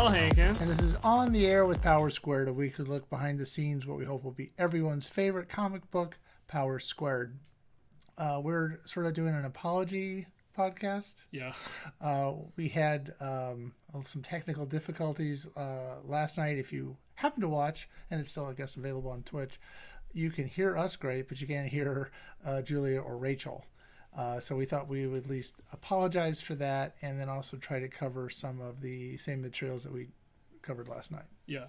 Paul Hankins. And this is On the Air with Power Squared, a weekly look behind the scenes, what we hope will be everyone's favorite comic book, Power Squared. We're sort of doing an apology podcast. Yeah. We had some technical difficulties last night. If you happen to watch, and it's still, I guess, available on Twitch, you can hear us great, but you can't hear Julia or Rachel. So we thought we would at least apologize for that, and then also try to cover some of the same materials that we covered last night. Yeah.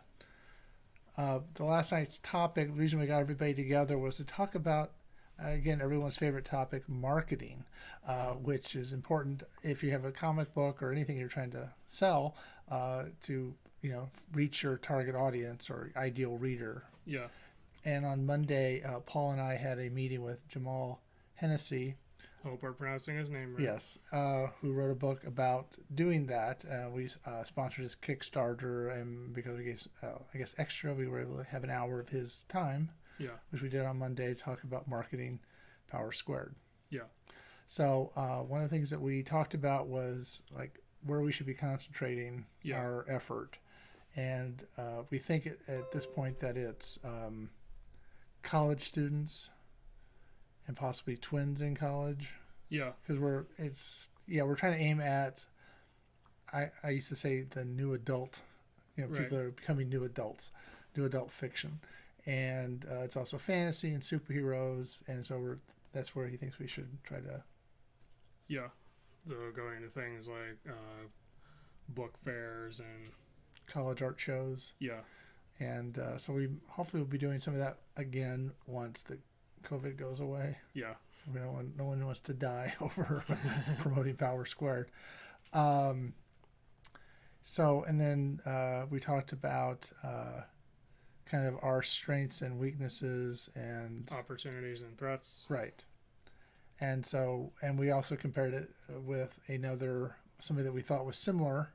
The last night's topic, the reason we got everybody together, was to talk about, again, everyone's favorite topic, marketing, which is important if you have a comic book or anything you're trying to sell to, reach your target audience or ideal reader. Yeah. And on Monday, Paul and I had a meeting with Jamal Hennessy. Hope we're pronouncing his name right. Yes, who wrote a book about doing that. We sponsored his Kickstarter, and because we gave, I guess, extra, we were able to have an hour of his time, which we did on Monday, to talk about marketing Power Squared. Yeah. So one of the things that we talked about was like where we should be concentrating our effort. And we think at this point that it's college students and possibly twins in college. Yeah. Because we're trying to aim at, I used to say, the new adult, right. People that are becoming new adults, new adult fiction. And it's also fantasy and superheroes. And so that's where he thinks we should try to. Yeah. So going to things like book fairs and college art shows. Yeah. And so we hopefully will be doing some of that again once the COVID goes away. Yeah. No one wants to die over promoting Power Squared. So, and then we talked about kind of our strengths and weaknesses and opportunities and threats. Right. And so, and we also compared it with somebody that we thought was similar.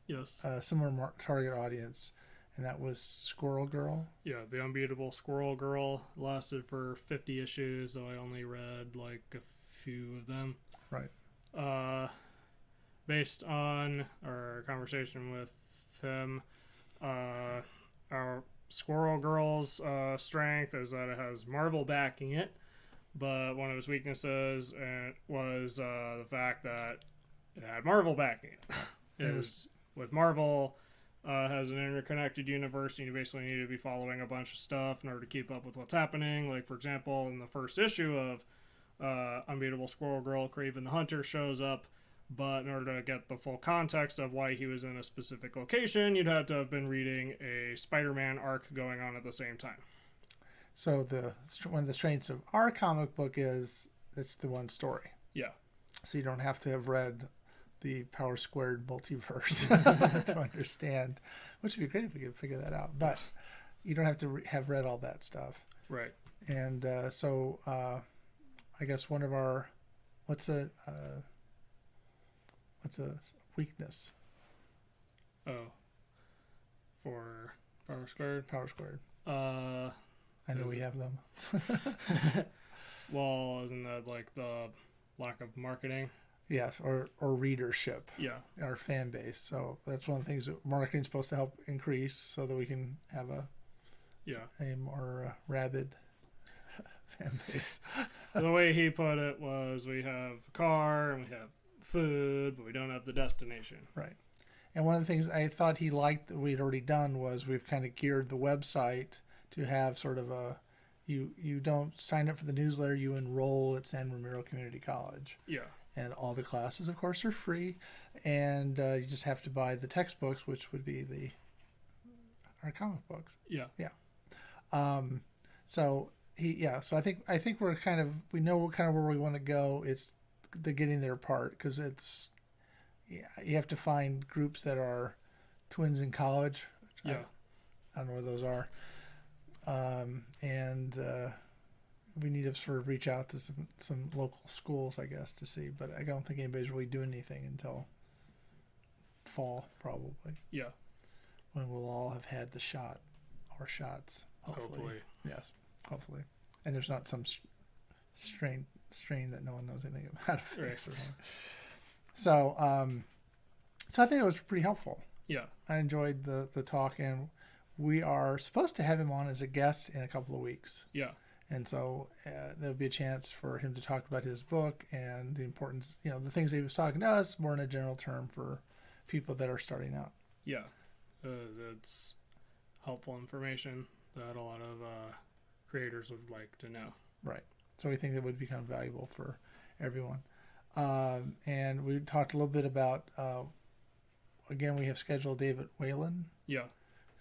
Yes. Similar target audience. And that was Squirrel Girl. Yeah, the unbeatable Squirrel Girl lasted for 50 issues, though I only read like a few of them. Right. Based on our conversation with him, our Squirrel Girl's strength is that it has Marvel backing it, but one of its weaknesses was the fact that it had Marvel backing it. With Marvel... has an interconnected universe, and you basically need to be following a bunch of stuff in order to keep up with what's happening. Like, for example, in the first issue of Unbeatable Squirrel Girl, Kraven the Hunter shows up, but in order to get the full context of why he was in a specific location, you'd have to have been reading a Spider-Man arc going on at the same time. So one of the strengths of our comic book is it's the one story. Yeah. So you don't have to have read the Power Squared multiverse to understand, which would be great if we could figure that out. But you don't have to have read all that stuff. Right. And so I guess one of our what's a weakness? Oh, for Power Squared. Power Squared. I know we have them. Well, isn't that like the lack of marketing? Yes, or readership. Yeah. Our fan base. So that's one of the things that marketing is supposed to help increase so that we can have a more rabid fan base. The way he put it was we have a car and we have food, but we don't have the destination. Right. And one of the things I thought he liked that we'd already done was we've kind of geared the website to have sort of you don't sign up for the newsletter, you enroll at San Ramiro Community College. Yeah. And all the classes, of course, are free. And you just have to buy the textbooks, which would be our comic books. Yeah. Yeah. So I think we're we know kind of where we want to go. It's the getting there part, because you have to find groups that are twins in college. Yeah. I don't know where those are. And we need to sort of reach out to some local schools, I guess, to see. But I don't think anybody's really doing anything until fall, probably. Yeah. When we'll all have had the shot, or shots, hopefully. Yes, hopefully. And there's not some strain that no one knows anything about how to fix. Right. So I think it was pretty helpful. Yeah. I enjoyed the talk, and we are supposed to have him on as a guest in a couple of weeks. Yeah. And so there'll be a chance for him to talk about his book and the importance, the things that he was talking to us, more in a general term for people that are starting out. Yeah. It's helpful information that a lot of creators would like to know. Right. So we think that would become valuable for everyone. And we talked a little bit about, again, we have scheduled David Whalen. Yeah.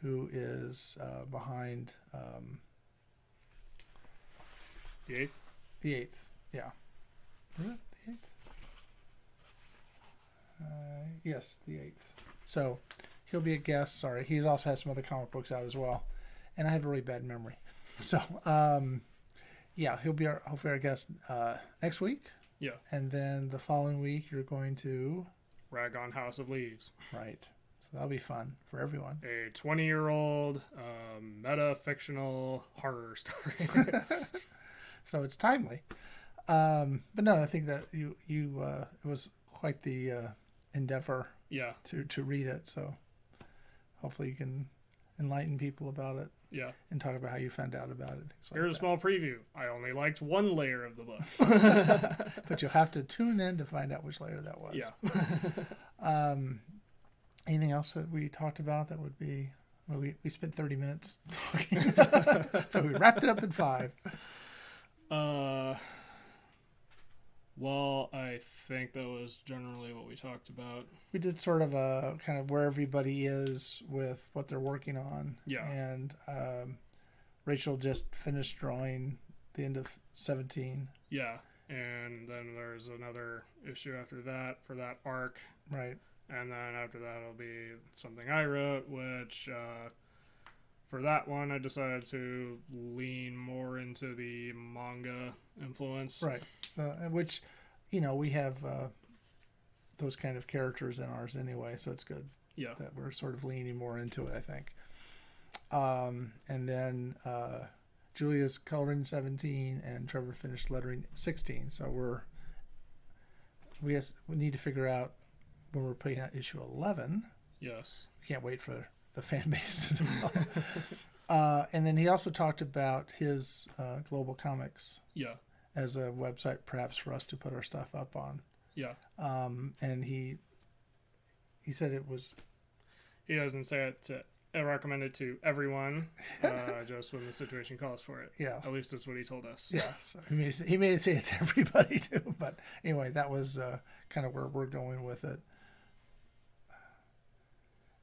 Who is behind the 8th? The 8th, yeah. Is it the 8th? Yes, the 8th. So he'll be a guest. Sorry. He also has some other comic books out as well. And I have a really bad memory. So, yeah, he'll be hopefully our guest next week. Yeah. And then the following week, you're going to... Rag on House of Leaves. Right. So that'll be fun for everyone. A 20-year-old meta-fictional horror story. So it's timely. But no, I think that it was quite the endeavor to read it. So hopefully you can enlighten people about it. Yeah. And talk about how you found out about it. Things like Here's a small preview. I only liked one layer of the book. But you'll have to tune in to find out which layer that was. Yeah. Anything else that we talked about that would be... Well, we spent 30 minutes talking. So we wrapped it up in 5. Well, I think that was generally what we talked about. We did sort of a kind of where everybody is with what they're working on. Yeah. And Rachel just finished drawing the end of 17. Yeah. And then there's another issue after that for that arc. Right. And then after that it'll be something I wrote, which for that one I decided to lean more into the manga influence. Right. So, which, we have those kind of characters in ours anyway, so it's good. Yeah. That we're sort of leaning more into it, I think. And then Julia's coloring 17 and Trevor finished lettering 16. So we need to figure out when we're putting out issue 11. Yes. We can't wait for the fan base to know. And then he also talked about his Global Comics. Yeah. As a website perhaps for us to put our stuff up on. Yeah. And he said it was... He doesn't say it to recommend it to everyone, just when the situation calls for it. Yeah. At least that's what he told us. Yeah. So he may say it to everybody too. But anyway, that was kind of where we're going with it.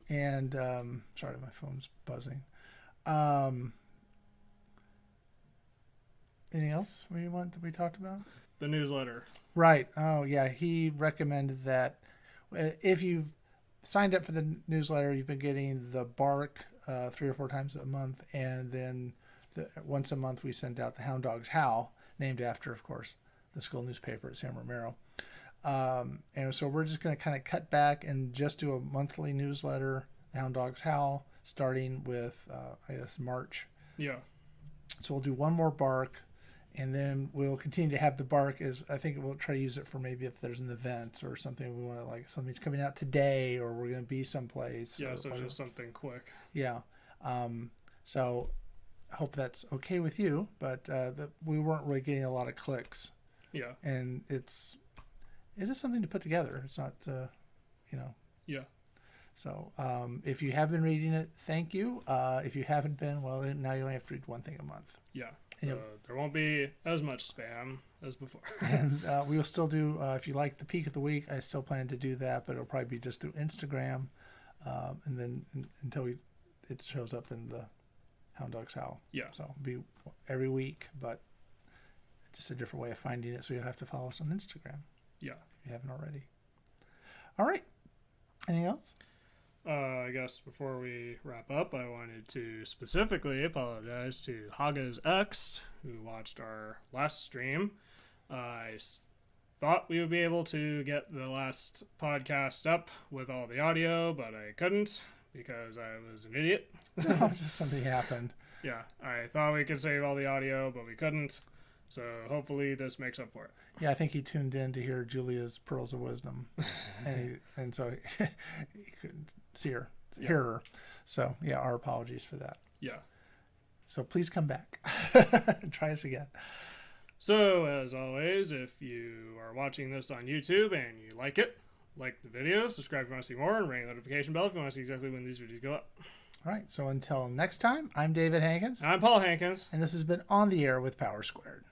And sorry, my phone's buzzing. Anything else we talked about? The newsletter. Right. Oh, yeah. He recommended that if you've signed up for the newsletter, you've been getting the bark 3 or 4 times a month, and then once a month we send out the Hound Dogs Howl, named after, of course, the school newspaper at San Romero. And so we're just going to kind of cut back and just do a monthly newsletter, the Hound Dogs Howl, starting with, I guess, March. Yeah. So we'll do one more bark. And then we'll continue to have the bark I think we'll try to use it for maybe if there's an event or something we want to, like something's coming out today or we're going to be someplace. Yeah, so just something quick. Yeah. So I hope that's okay with you, but we weren't really getting a lot of clicks. Yeah. And it is something to put together. It's not, Yeah. So if you have been reading it, thank you. If you haven't been, well, now you only have to read one thing a month. Yeah. There won't be as much spam as before. And we will still do, if you like the Peak of the Week, I still plan to do that, but it'll probably be just through Instagram. And then until it shows up in the Hound Dogs Howl. Yeah. So it'll be every week, but just a different way of finding it. So you'll have to follow us on Instagram. Yeah. If you haven't already. All right. Anything else? I guess before we wrap up, I wanted to specifically apologize to HagazX, who watched our last stream. I thought we would be able to get the last podcast up with all the audio, but I couldn't because I was an idiot. No, just something happened. Yeah, I thought we could save all the audio, but we couldn't. So hopefully this makes up for it. Yeah, I think he tuned in to hear Julia's pearls of wisdom, and so he couldn't hear her. So yeah, our apologies for that. Yeah. So please come back and try us again. So as always, if you are watching this on YouTube and you like it, like the video, subscribe if you want to see more, and ring the notification bell if you want to see exactly when these videos go up. All right. So until next time, I'm David Hankins. I'm Paul Hankins. And this has been On the Air with Power Squared.